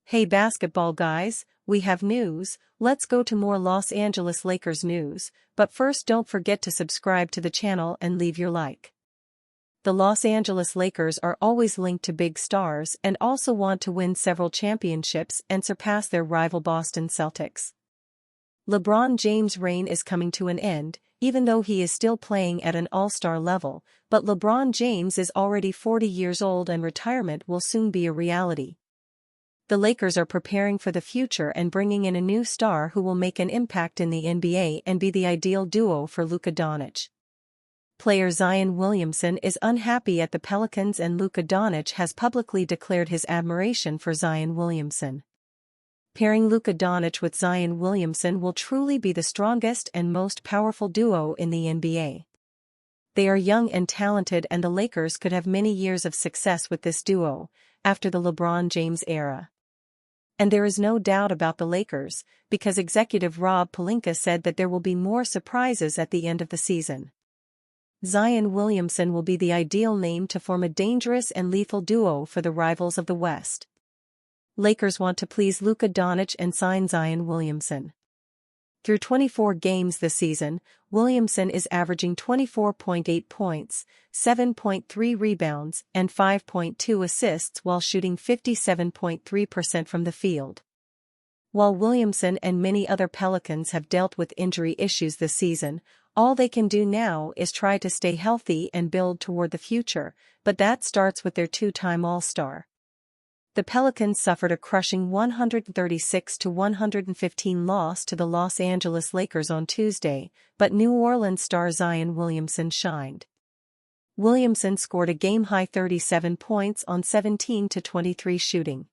Hey basketball guys, we have news. Let's go to more Los Angeles Lakers news, but first don't forget to subscribe to the channel and leave your like. The Los Angeles Lakers are always linked to big stars and also want to win several championships and surpass their rival Boston Celtics. LeBron James' reign is coming to an end, even though he is still playing at an all-star level, but LeBron James is already 40 years old and retirement will soon be a reality. The Lakers are preparing for the future and bringing in a new star who will make an impact in the NBA and be the ideal duo for Luka Doncic. Player Zion Williamson is unhappy at the Pelicans and Luka Doncic has publicly declared his admiration for Zion Williamson. Pairing Luka Doncic with Zion Williamson will truly be the strongest and most powerful duo in the NBA. They are young and talented and the Lakers could have many years of success with this duo, after the LeBron James era. And there is no doubt about the Lakers, because executive Rob Pelinka said that there will be more surprises at the end of the season. Zion Williamson will be the ideal name to form a dangerous and lethal duo for the rivals of the West. Lakers want to please Luka Doncic and sign Zion Williamson. Through 24 games this season, Williamson is averaging 24.8 points, 7.3 rebounds, and 5.2 assists while shooting 57.3% from the field. While Williamson and many other Pelicans have dealt with injury issues this season, all they can do now is try to stay healthy and build toward the future, but that starts with their two-time All-Star. The Pelicans suffered a crushing 136-115 loss to the Los Angeles Lakers on Tuesday, but New Orleans star Zion Williamson shined. Williamson scored a game-high 37 points on 17-23 shooting.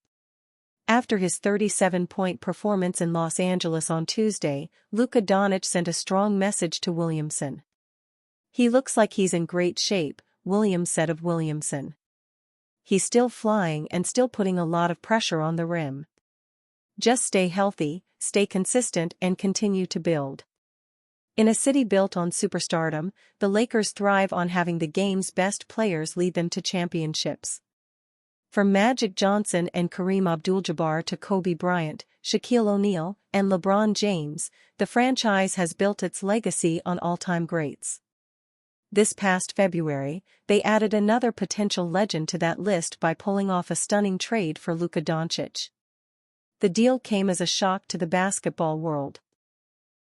After his 37-point performance in Los Angeles on Tuesday, Luka Doncic sent a strong message to Williamson. "He looks like he's in great shape," Williams said of Williamson. "He's still flying and still putting a lot of pressure on the rim. Just stay healthy, stay consistent and continue to build." In a city built on superstardom, the Lakers thrive on having the game's best players lead them to championships. From Magic Johnson and Kareem Abdul-Jabbar to Kobe Bryant, Shaquille O'Neal, and LeBron James, the franchise has built its legacy on all-time greats. This past February, they added another potential legend to that list by pulling off a stunning trade for Luka Doncic. The deal came as a shock to the basketball world.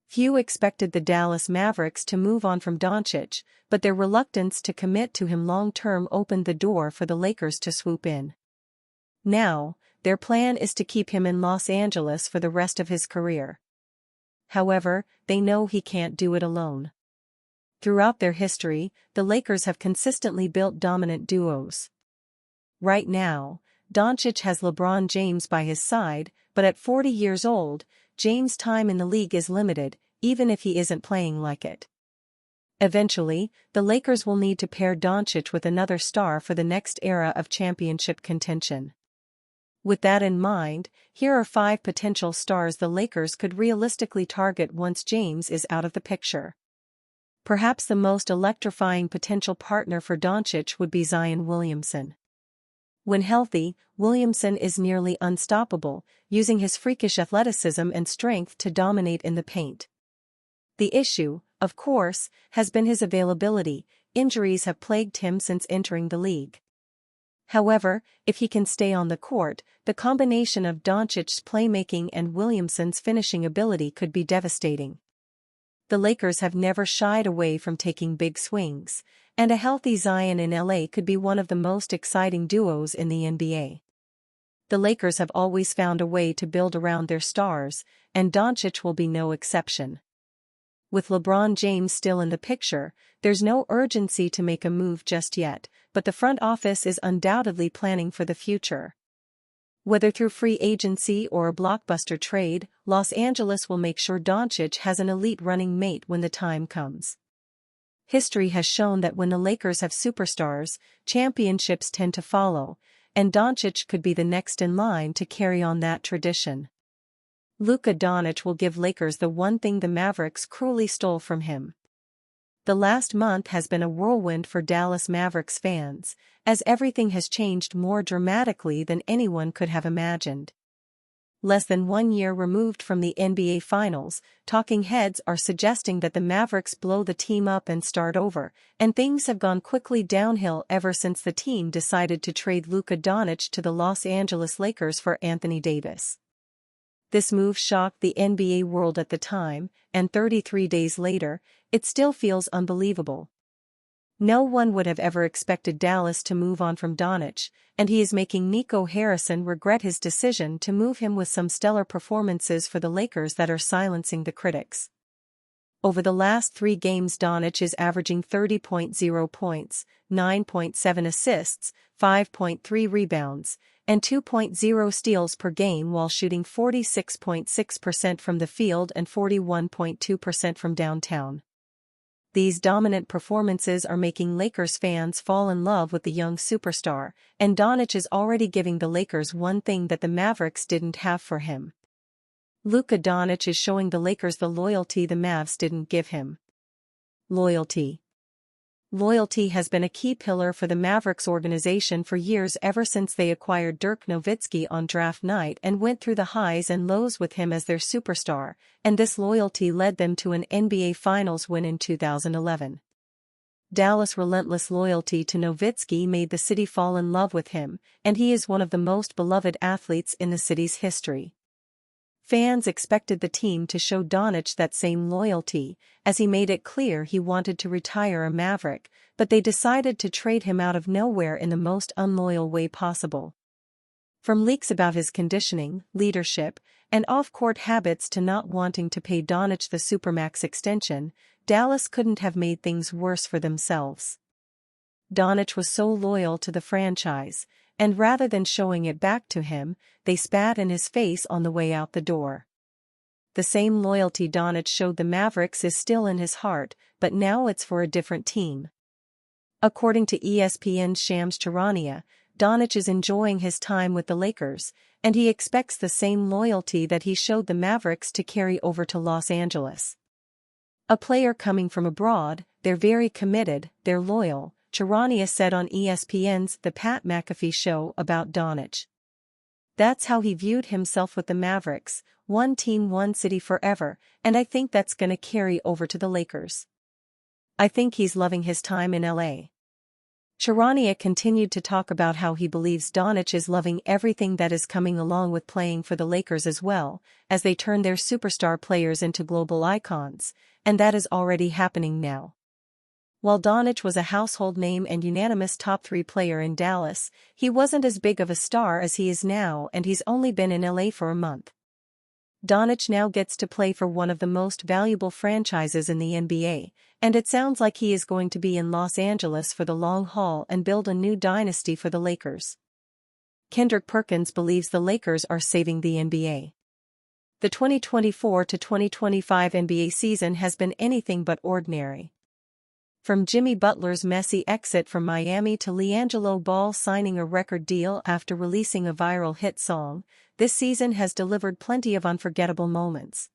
Few expected the Dallas Mavericks to move on from Doncic, but their reluctance to commit to him long-term opened the door for the Lakers to swoop in. Now, their plan is to keep him in Los Angeles for the rest of his career. However, they know he can't do it alone. Throughout their history, the Lakers have consistently built dominant duos. Right now, Doncic has LeBron James by his side, but at 40 years old, James' time in the league is limited, even if he isn't playing like it. Eventually, the Lakers will need to pair Doncic with another star for the next era of championship contention. With that in mind, here are 5 potential stars the Lakers could realistically target once James is out of the picture. Perhaps the most electrifying potential partner for Doncic would be Zion Williamson. When healthy, Williamson is nearly unstoppable, using his freakish athleticism and strength to dominate in the paint. The issue, of course, has been his availability. Injuries have plagued him since entering the league. However, if he can stay on the court, the combination of Doncic's playmaking and Williamson's finishing ability could be devastating. The Lakers have never shied away from taking big swings, and a healthy Zion in LA could be one of the most exciting duos in the NBA. The Lakers have always found a way to build around their stars, and Doncic will be no exception. With LeBron James still in the picture, there's no urgency to make a move just yet, but the front office is undoubtedly planning for the future. Whether through free agency or a blockbuster trade, Los Angeles will make sure Doncic has an elite running mate when the time comes. History has shown that when the Lakers have superstars, championships tend to follow, and Doncic could be the next in line to carry on that tradition. Luka Doncic will give Lakers the one thing the Mavericks cruelly stole from him: The last month has been a whirlwind for Dallas Mavericks fans, as everything has changed more dramatically than anyone could have imagined. Less than 1 year removed from the NBA Finals, talking heads are suggesting that the Mavericks blow the team up and start over, and things have gone quickly downhill ever since the team decided to trade Luka Doncic to the Los Angeles Lakers for Anthony Davis. This move shocked the NBA world at the time, and 33 days later, it still feels unbelievable. No one would have ever expected Dallas to move on from Doncic, and he is making Nico Harrison regret his decision to move him with some stellar performances for the Lakers that are silencing the critics. Over the last 3 games, Doncic is averaging 30.0 points, 9.7 assists, 5.3 rebounds, and 2.0 steals per game while shooting 46.6% from the field and 41.2% from downtown. These dominant performances are making Lakers fans fall in love with the young superstar, and Doncic is already giving the Lakers one thing that the Mavericks didn't have for him. Luka Doncic is showing the Lakers the loyalty the Mavs didn't give him. Loyalty. Loyalty has been a key pillar for the Mavericks organization for years, ever since they acquired Dirk Nowitzki on draft night and went through the highs and lows with him as their superstar, and this loyalty led them to an NBA Finals win in 2011. Dallas' relentless loyalty to Nowitzki made the city fall in love with him, and he is one of the most beloved athletes in the city's history. Fans expected the team to show Doncic that same loyalty, as he made it clear he wanted to retire a Maverick, but they decided to trade him out of nowhere in the most unloyal way possible. From leaks about his conditioning, leadership, and off-court habits to not wanting to pay Doncic the Supermax extension, Dallas couldn't have made things worse for themselves. Doncic was so loyal to the franchise, and rather than showing it back to him, they spat in his face on the way out the door. The same loyalty Doncic showed the Mavericks is still in his heart, but now it's for a different team. According to ESPN's Shams Charania, Doncic is enjoying his time with the Lakers, and he expects the same loyalty that he showed the Mavericks to carry over to Los Angeles. A player coming from abroad, they're very committed, they're loyal, Charania said on ESPN's The Pat McAfee Show about Doncic. That's how he viewed himself with the Mavericks, one team, one city forever, and I think that's gonna carry over to the Lakers. I think he's loving his time in LA. Charania continued to talk about how he believes Doncic is loving everything that is coming along with playing for the Lakers as well, as they turn their superstar players into global icons, and that is already happening now. While Doncic was a household name and unanimous top 3 player in Dallas, he wasn't as big of a star as he is now, and he's only been in LA for a month. Doncic now gets to play for one of the most valuable franchises in the NBA, and it sounds like he is going to be in Los Angeles for the long haul and build a new dynasty for the Lakers. Kendrick Perkins believes the Lakers are saving the NBA. The 2024-2025 NBA season has been anything but ordinary. From Jimmy Butler's messy exit from Miami to LiAngelo Ball signing a record deal after releasing a viral hit song, this season has delivered plenty of unforgettable moments.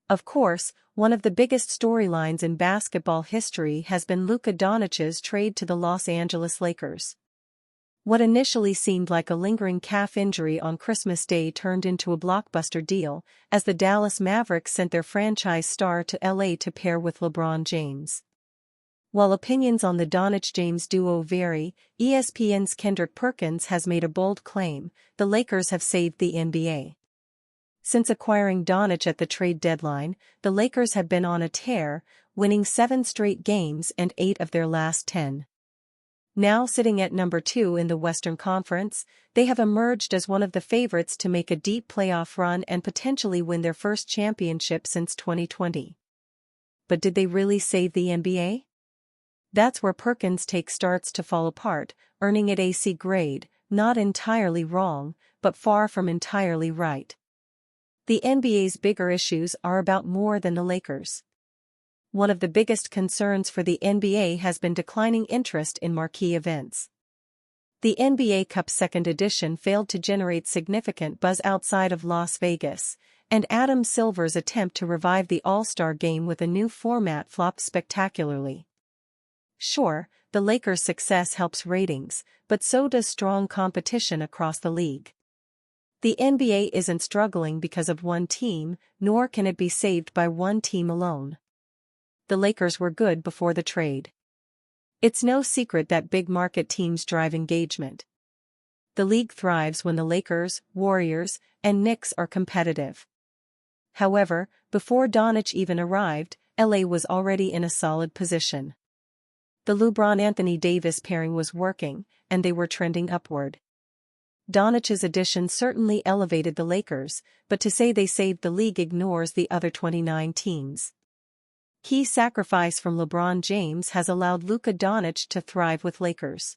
Of course, one of the biggest storylines in basketball history has been Luka Doncic's trade to the Los Angeles Lakers. What initially seemed like a lingering calf injury on Christmas Day turned into a blockbuster deal, as the Dallas Mavericks sent their franchise star to LA to pair with LeBron James. While opinions on the Doncic-James duo vary, ESPN's Kendrick Perkins has made a bold claim: the Lakers have saved the NBA. Since acquiring Doncic at the trade deadline, the Lakers have been on a tear, winning 7 straight games and 8 of their last 10. Now sitting at number 2 in the Western Conference, they have emerged as one of the favorites to make a deep playoff run and potentially win their first championship since 2020. But did they really save the NBA? That's where Perkins' take starts to fall apart, earning it a C grade, not entirely wrong, but far from entirely right. The NBA's bigger issues are about more than the Lakers. One of the biggest concerns for the NBA has been declining interest in marquee events. The NBA Cup's second edition failed to generate significant buzz outside of Las Vegas, and Adam Silver's attempt to revive the All-Star game with a new format flopped spectacularly. Sure, the Lakers' success helps ratings, but so does strong competition across the league. The NBA isn't struggling because of one team, nor can it be saved by one team alone. The Lakers were good before the trade. It's no secret that big market teams drive engagement. The league thrives when the Lakers, Warriors, and Knicks are competitive. However, before Doncic even arrived, LA was already in a solid position. The LeBron-Anthony Davis pairing was working, and they were trending upward. Doncic's addition certainly elevated the Lakers, but to say they saved the league ignores the other 29 teams. Key sacrifice from LeBron James has allowed Luka Doncic to thrive with Lakers.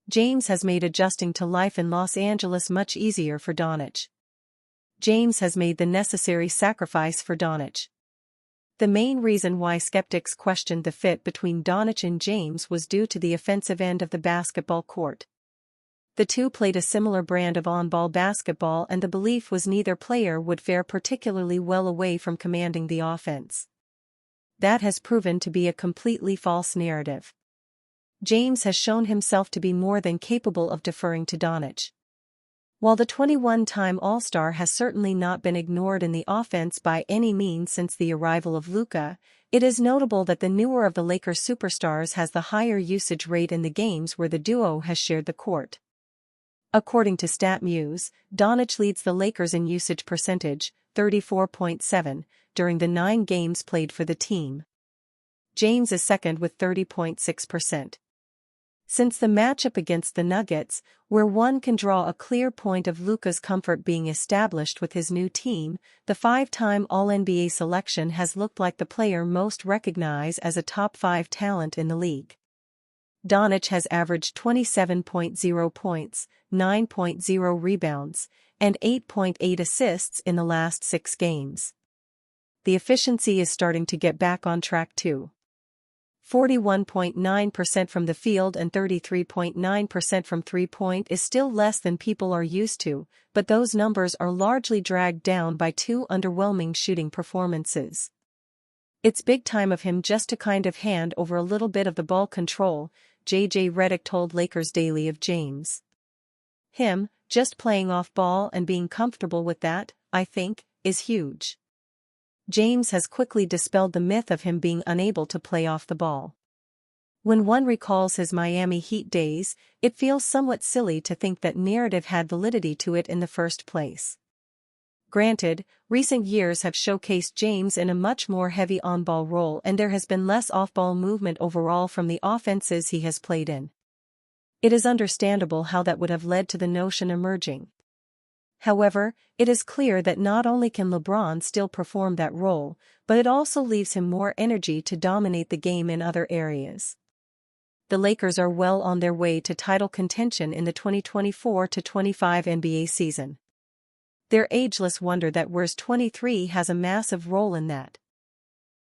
James has made adjusting to life in Los Angeles much easier for Doncic. James has made the necessary sacrifice for Doncic. The main reason why skeptics questioned the fit between Doncic and James was due to the offensive end of the basketball court. The two played a similar brand of on-ball basketball, and the belief was neither player would fare particularly well away from commanding the offense. That has proven to be a completely false narrative. James has shown himself to be more than capable of deferring to Doncic. While the 21-time All-Star has certainly not been ignored in the offense by any means since the arrival of Luka, it is notable that the newer of the Lakers superstars has the higher usage rate in the games where the duo has shared the court. According to StatMuse, Doncic leads the Lakers in usage percentage, 34.7, during the 9 games played for the team. James is second with 30.6%. Since the matchup against the Nuggets, where one can draw a clear point of Luka's comfort being established with his new team, the 5-time All-NBA selection has looked like the player most recognized as a top 5 talent in the league. Doncic has averaged 27.0 points, 9.0 rebounds, and 8.8 assists in the last 6 games. The efficiency is starting to get back on track too. 41.9% from the field and 33.9% from three-point is still less than people are used to, but those numbers are largely dragged down by 2 underwhelming shooting performances. It's big time of him just to kind of hand over a little bit of the ball control, JJ Redick told Lakers Daily of James. Him, just playing off ball and being comfortable with that, I think, is huge. James has quickly dispelled the myth of him being unable to play off the ball. When one recalls his Miami Heat days, it feels somewhat silly to think that narrative had validity to it in the first place. Granted, recent years have showcased James in a much more heavy on-ball role, and there has been less off-ball movement overall from the offenses he has played in. It is understandable how that would have led to the notion emerging. However, it is clear that not only can LeBron still perform that role, but it also leaves him more energy to dominate the game in other areas. The Lakers are well on their way to title contention in the 2024-25 NBA season. Their ageless wonder that wears 23 has a massive role in that.